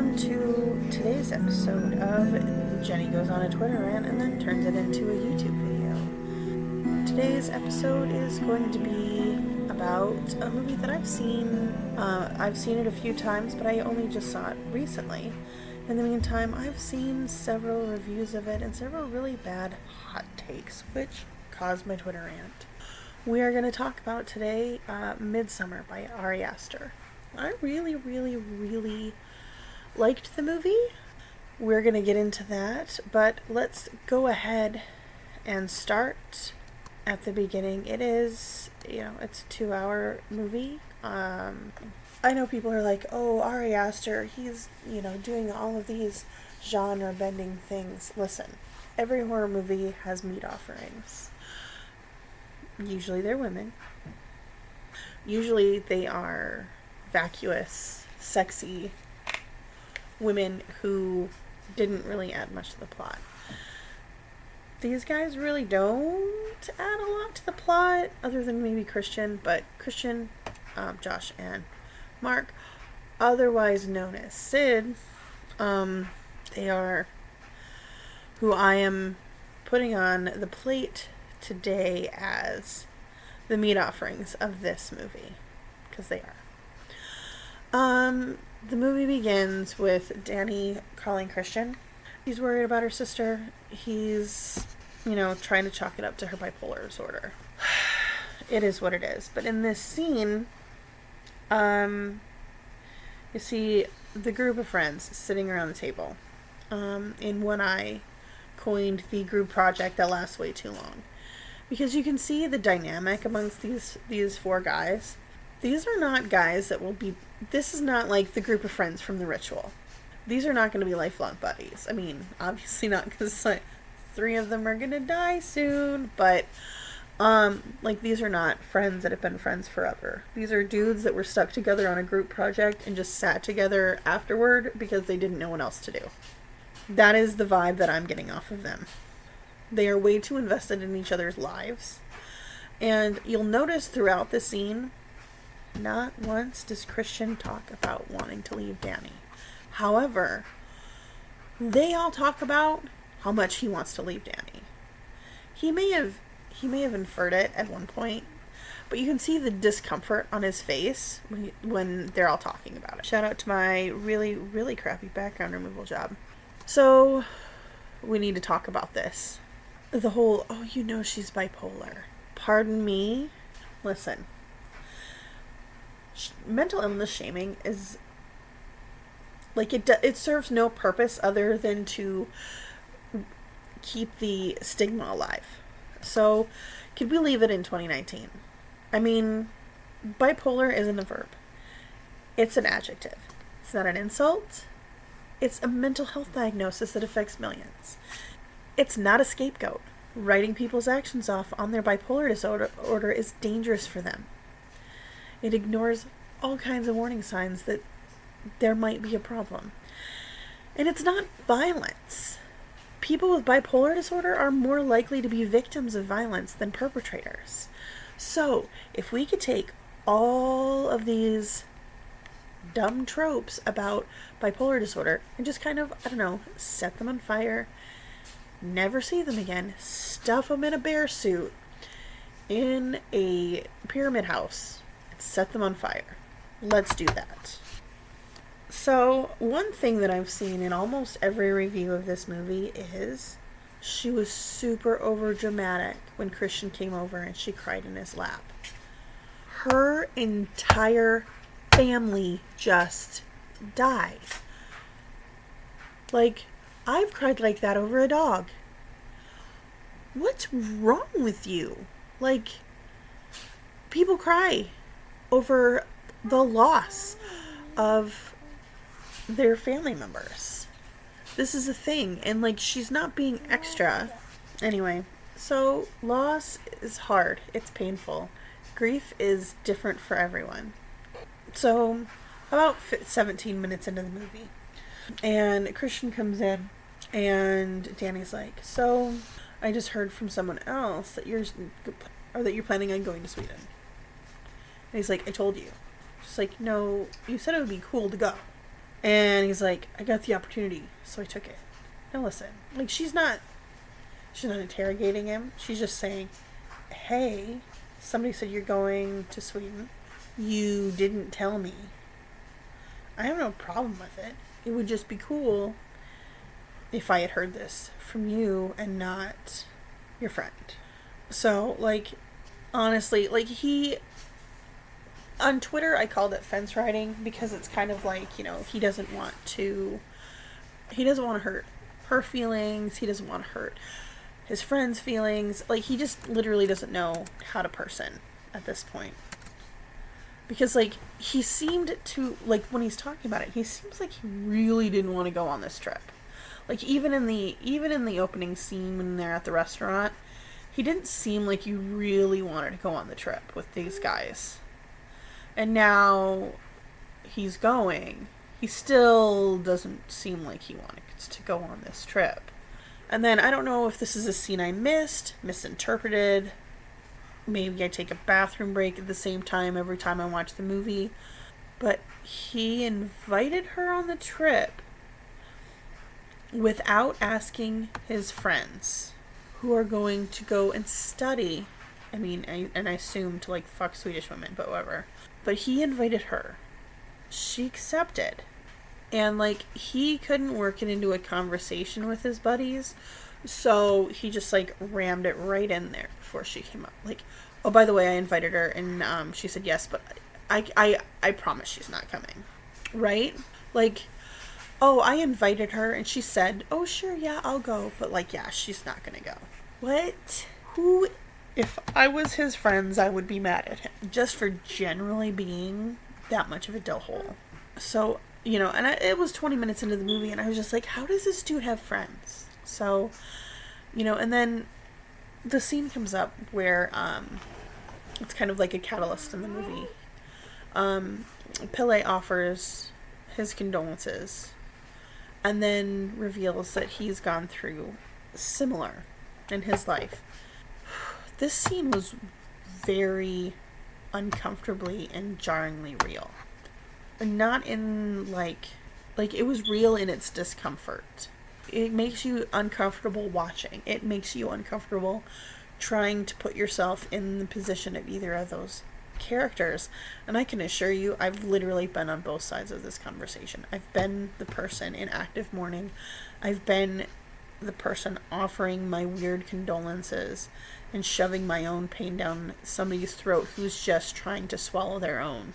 welcome to today's episode of Jenny Goes on a Twitter Rant and then turns it into a YouTube video. Today's episode is going to be about a movie that I've seen. I've seen it a few times, but I only just saw it recently. In the meantime, I've seen several reviews of it and several really bad hot takes, which caused my Twitter rant. We are going to talk about today Midsommar by Aris. I really liked the movie. We're going to get into that, but let's go ahead and start at the beginning. It is, it's a 2-hour movie. I know people are like, oh, Ari Aster, he's, doing all of these genre-bending things. Listen, every horror movie has meat offerings. Usually they're women. Usually they are vacuous, sexy women who didn't really add much to the plot. These guys really don't add a lot to the plot, other than maybe Christian, but Christian, Josh, and Mark, otherwise known as Sid, they are who I am putting on the plate today as the meat offerings of this movie, because they are. The movie begins with Danny calling Christian. She's worried about her sister. He's, trying to chalk it up to her bipolar disorder. It is what it is. But in this scene, you see the group of friends sitting around the table. In one eye, coined the group project that lasts way too long. Because you can see the dynamic amongst these four guys. These are not guys that will be... This is not like the group of friends from The Ritual. These are not going to be lifelong buddies. I mean, obviously not, because three of them are going to die soon. But, these are not friends that have been friends forever. These are dudes that were stuck together on a group project and just sat together afterward because they didn't know what else to do. That is the vibe that I'm getting off of them. They are way too invested in each other's lives. And you'll notice throughout the scene, not once does Christian talk about wanting to leave Danny. However, they all talk about how much he wants to leave Danny. He may have inferred it at one point, but you can see the discomfort on his face when they're all talking about it. Shout out to my really crappy background removal job. So, we need to talk about this. The whole, she's bipolar. Pardon me. Listen. Mental illness shaming is, it serves no purpose other than to keep the stigma alive. So, could we leave it in 2019? I mean, bipolar isn't a verb. It's an adjective. It's not an insult. It's a mental health diagnosis that affects millions. It's not a scapegoat. Writing people's actions off on their bipolar disorder is dangerous for them. It ignores all kinds of warning signs that there might be a problem. And it's not violence. People with bipolar disorder are more likely to be victims of violence than perpetrators. So, if we could take all of these dumb tropes about bipolar disorder and just kind of, set them on fire, never see them again, stuff them in a bear suit in a pyramid house, set them on fire. Let's do that. So, one thing that I've seen in almost every review of this movie is she was super overdramatic when Christian came over and she cried in his lap. Her entire family just died. I've cried like that over a dog. What's wrong with you? People cry over the loss of their family members. This is a thing, and she's not being extra. Anyway, so loss is hard. It's painful. Grief is different for everyone. So, about 17 minutes into the movie, and Christian comes in, and Danny's like, so, I just heard from someone else that you're planning on going to Sweden. And he's like, I told you. She's like, no, you said it would be cool to go. And he's like, I got the opportunity, so I took it. Now listen, like, she's not interrogating him. She's just saying, hey, somebody said you're going to Sweden. You didn't tell me. I have no problem with it. It would just be cool if I had heard this from you and not your friend. So, like, honestly, like, on Twitter, I called it fence riding because it's kind of like, you know, he doesn't want to hurt her feelings. He doesn't want to hurt his friends' feelings. Like, he just literally doesn't know how to person at this point. Because, like, he seemed to, like, when he's talking about it, he seems like he really didn't want to go on this trip. Like, even in the opening scene when they're at the restaurant, he didn't seem like he really wanted to go on the trip with these guys. And now he's going. He still doesn't seem like he wanted to go on this trip. And then I don't know if this is a scene I misinterpreted. Maybe I take a bathroom break at the same time every time I watch the movie. But he invited her on the trip without asking his friends, who are going to go and study. I mean, I assume to, like, fuck Swedish women, but whatever. But he invited her. She accepted. And, like, he couldn't work it into a conversation with his buddies, so he just, like, rammed it right in there before she came up. Like, oh, by the way, I invited her, and she said yes, but I promise she's not coming. Right? Like, oh, I invited her, and she said, oh, sure, yeah, I'll go. But, like, yeah, she's not gonna go. What? Who? If I was his friends, I would be mad at him. Just for generally being that much of a dill hole. So, you know, and it was 20 minutes into the movie, and I was just like, how does this dude have friends? So, you know, and then the scene comes up where, it's kind of like a catalyst in the movie. Pele offers his condolences and then reveals that he's gone through similar in his life. This scene was very uncomfortably and jarringly real. Not in, like it was real in its discomfort. It makes you uncomfortable watching. It makes you uncomfortable trying to put yourself in the position of either of those characters. And I can assure you, I've literally been on both sides of this conversation. I've been the person in active mourning. I've been the person offering my weird condolences and shoving my own pain down somebody's throat who's just trying to swallow their own.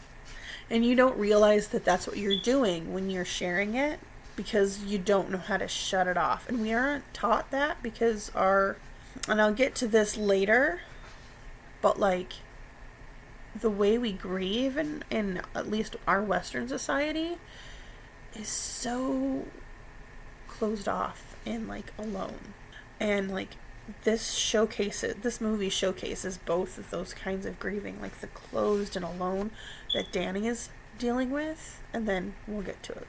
And you don't realize that that's what you're doing when you're sharing it, because you don't know how to shut it off. And we aren't taught that because and I'll get to this later, but, like, the way we grieve in at least our Western society is so closed off and, like, alone. And, like, this movie showcases both of those kinds of grieving, like the closed and alone that Danny is dealing with, and then we'll get to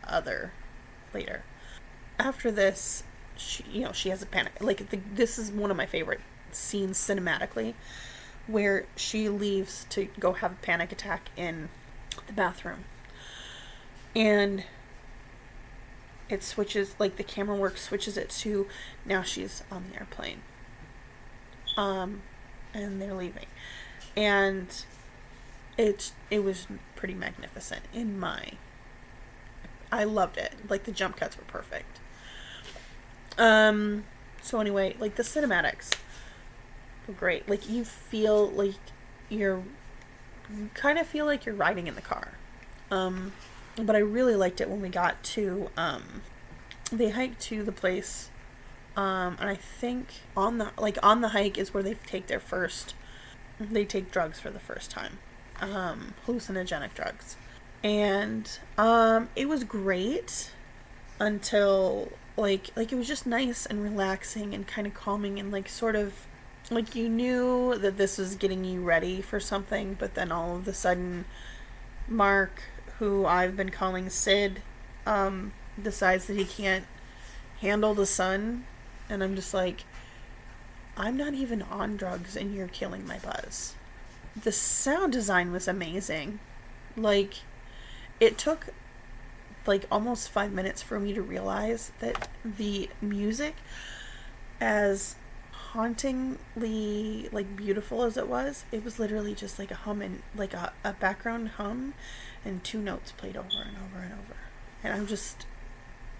other later. After this, she has a panic. Like, this is one of my favorite scenes cinematically, where she leaves to go have a panic attack in the bathroom, and it switches, like, the camera work switches it to now she's on the airplane. And they're leaving. And it was pretty magnificent I loved it. Like, the jump cuts were perfect. So anyway, like, the cinematics were great. Like, you feel like you kind of feel like you're riding in the car. But I really liked it when we got to, they hiked to the place, and I think on the hike is where they take drugs for the first time, hallucinogenic drugs. And, it was great until, like, it was just nice and relaxing and kind of calming and, like, sort of, like, you knew that this was getting you ready for something, but then all of a sudden, Mark, who I've been calling Sid, decides that he can't handle the sun, and I'm just like, I'm not even on drugs and you're killing my buzz. The sound design was amazing. Like, it took like almost 5 minutes for me to realize that the music, as hauntingly like beautiful as it was literally just like a hum, and like a background hum, and 2 notes played over and over and over. And I'm just,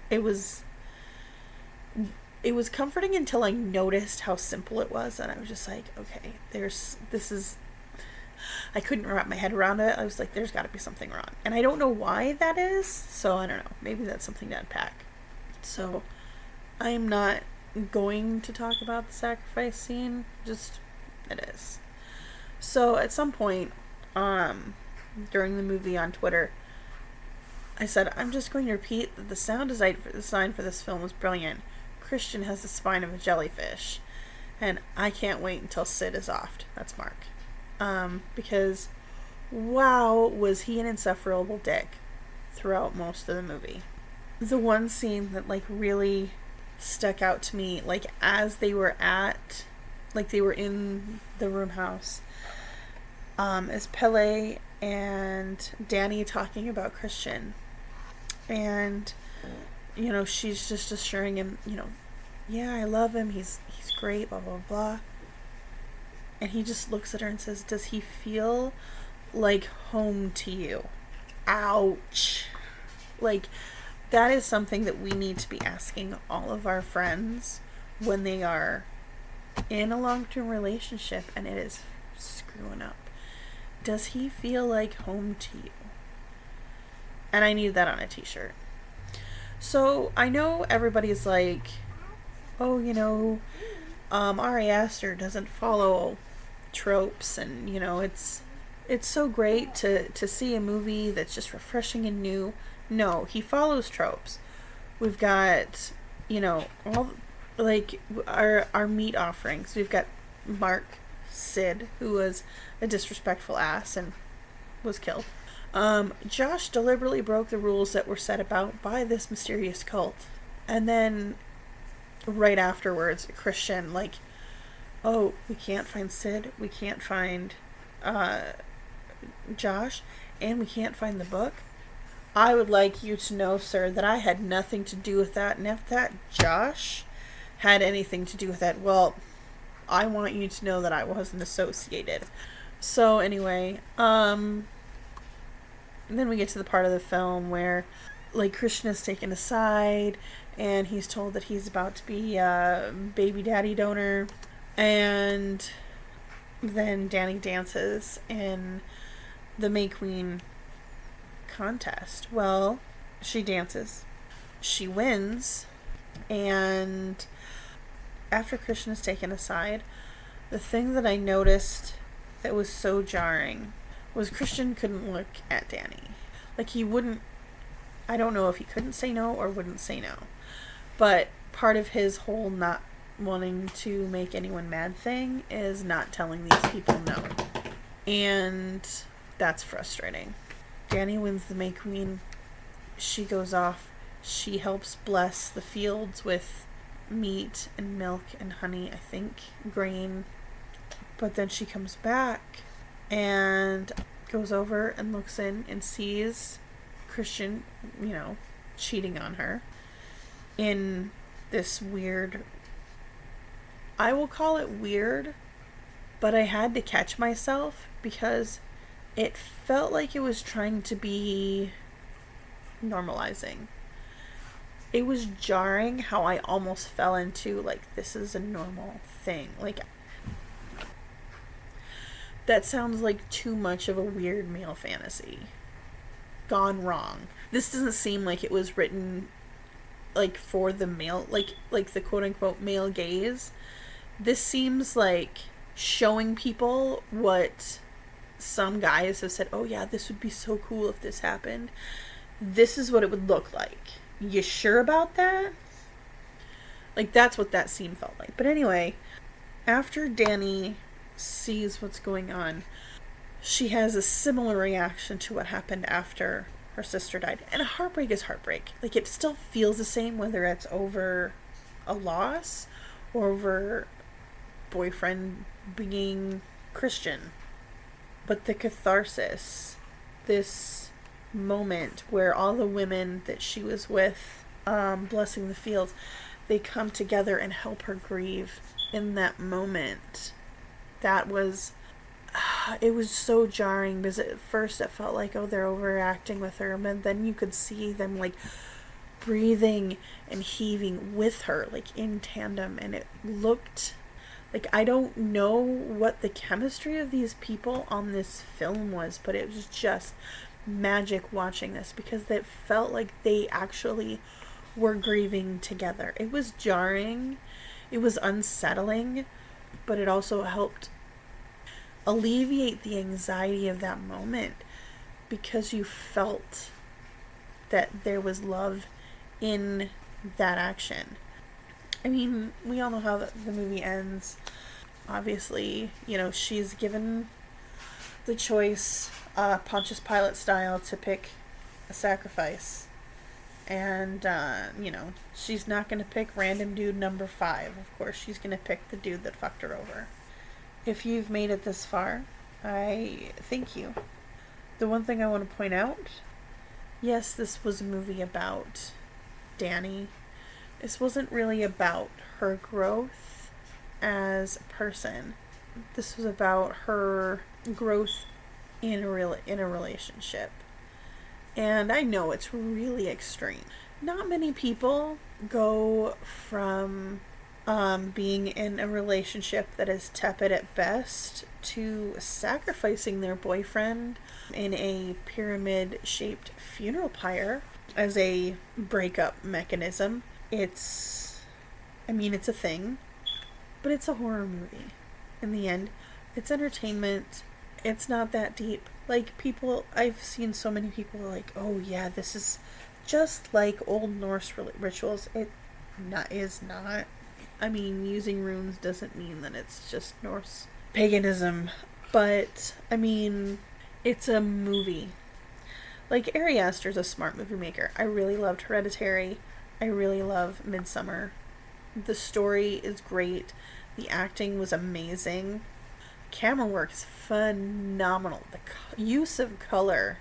it was comforting until I noticed how simple it was, and I was just like, okay, I couldn't wrap my head around it. I was like, there's got to be something wrong, and I don't know why that is, so I don't know, maybe that's something to unpack. So I'm not going to talk about the sacrifice scene, just it is. So at some point during the movie on Twitter, I said, I'm just going to repeat that the sound design for this film was brilliant. Christian has the spine of a jellyfish, and I can't wait until Sid is offed. That's Mark. Because wow, was he an insufferable dick throughout most of the movie. The one scene that like really stuck out to me, like as they were in the room house, is Pele and Danny talking about Christian, and you know, she's just assuring him, you know, yeah, I love him, he's great, blah blah blah, and he just looks at her and says, does he feel like home to you? Ouch. Like, that is something that we need to be asking all of our friends when they are in a long-term relationship and it is screwing up. Does he feel like home to you? And I need that on a t-shirt. So I know everybody's like, oh, you know, Ari Aster doesn't follow tropes, and you know, it's so great to see a movie that's just refreshing and new. No, he follows tropes. We've got, you know, all like our meat offerings. We've got Mark, Sid, who was a disrespectful ass and was killed. Josh deliberately broke the rules that were set about by this mysterious cult. And then right afterwards, Christian, like, oh, we can't find Sid, we can't find Josh, and we can't find the book. I would like you to know, sir, that I had nothing to do with that, and if that Josh had anything to do with that, well, I want you to know that I wasn't associated. So anyway, then we get to the part of the film where, like, Krishna is taken aside, and he's told that he's about to be a baby daddy donor, and then Danny dances in the May Queen contest. Well, she dances, she wins, and after Krishna is taken aside, the thing that I noticed that was so jarring was Christian couldn't look at Danny. Like, he wouldn't, I don't know if he couldn't say no or wouldn't say no, but part of his whole not wanting to make anyone mad thing is not telling these people no, and that's frustrating. Danny wins the May Queen. She goes off. She helps bless the fields with meat and milk and honey, I think, grain. But then she comes back and goes over and looks in and sees Christian, you know, cheating on her in this weird, I will call it weird, but I had to catch myself because it felt like it was trying to be normalizing. It was jarring how I almost fell into, like, this is a normal thing. Like, that sounds like too much of a weird male fantasy gone wrong. This doesn't seem like it was written, like, for the male, like the quote-unquote male gaze. This seems like showing people what some guys have said, oh yeah, this would be so cool if this happened. This is what it would look like. You sure about that? Like, that's what that scene felt like. But anyway, after Danny sees what's going on, she has a similar reaction to what happened after her sister died. And a heartbreak is heartbreak. Like, it still feels the same whether it's over a loss or over boyfriend being Christian. But the catharsis, this moment where all the women that she was with, blessing the fields, they come together and help her grieve in that moment. That was, it was so jarring, because at first it felt like, oh, they're overacting with her, and then you could see them like breathing and heaving with her, like in tandem, and it looked like, I don't know what the chemistry of these people on this film was, but it was just magic watching this, because it felt like they actually were grieving together. It was jarring, it was unsettling, but it also helped alleviate the anxiety of that moment, because you felt that there was love in that action. I mean, we all know how the movie ends. Obviously, you know, she's given the choice, Pontius Pilate style, to pick a sacrifice. And, you know, she's not going to pick random dude number 5. Of course, she's going to pick the dude that fucked her over. If you've made it this far, I thank you. The one thing I want to point out, yes, this was a movie about Danny. This wasn't really about her growth as a person. This was about her growth in a relationship. And I know it's really extreme. Not many people go from being in a relationship that is tepid at best to sacrificing their boyfriend in a pyramid-shaped funeral pyre as a breakup mechanism. It's a thing, but it's a horror movie. In the end, it's entertainment. It's not that deep. Like, I've seen so many people like, oh yeah, this is just like old Norse rituals. It is not. I mean, using runes doesn't mean that it's just Norse paganism. But, I mean, it's a movie. Like, Ari Aster's a smart movie maker. I really loved Hereditary. I really love Midsommar. The story is great. The acting was amazing. Camera work is phenomenal. The use of color.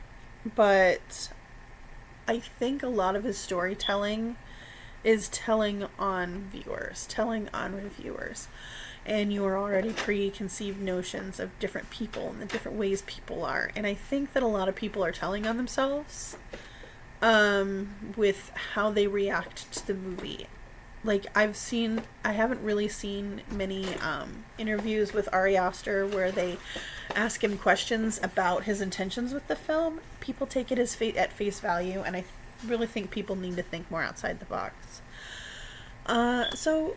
But I think a lot of his storytelling is telling on reviewers. And your already preconceived notions of different people and the different ways people are. And I think that a lot of people are telling on themselves with how they react to the movie. Like, I haven't really seen many interviews with Ari Aster where they ask him questions about his intentions with the film. People take it as at face value, and I really think people need to think more outside the box. So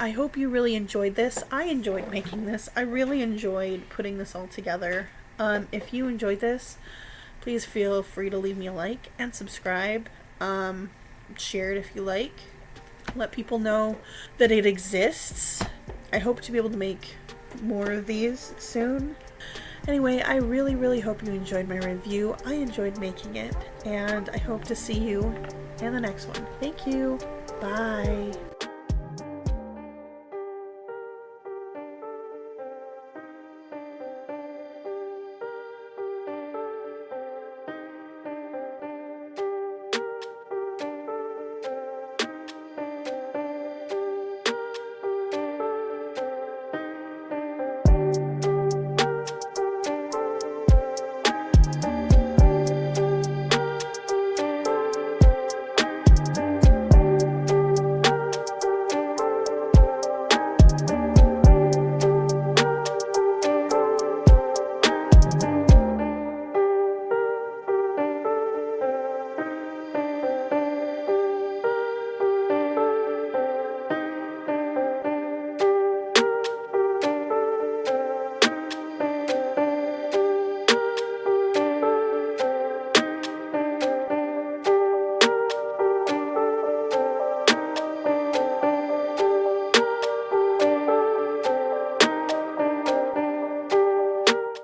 I hope you really enjoyed this. I enjoyed making this. I really enjoyed putting this all together. If you enjoyed this, please feel free to leave me a like and subscribe. Share it if you like. Let people know that it exists. I hope to be able to make more of these soon. Anyway, I really, really hope you enjoyed my review. I enjoyed making it, and I hope to see you in the next one. Thank you. Bye.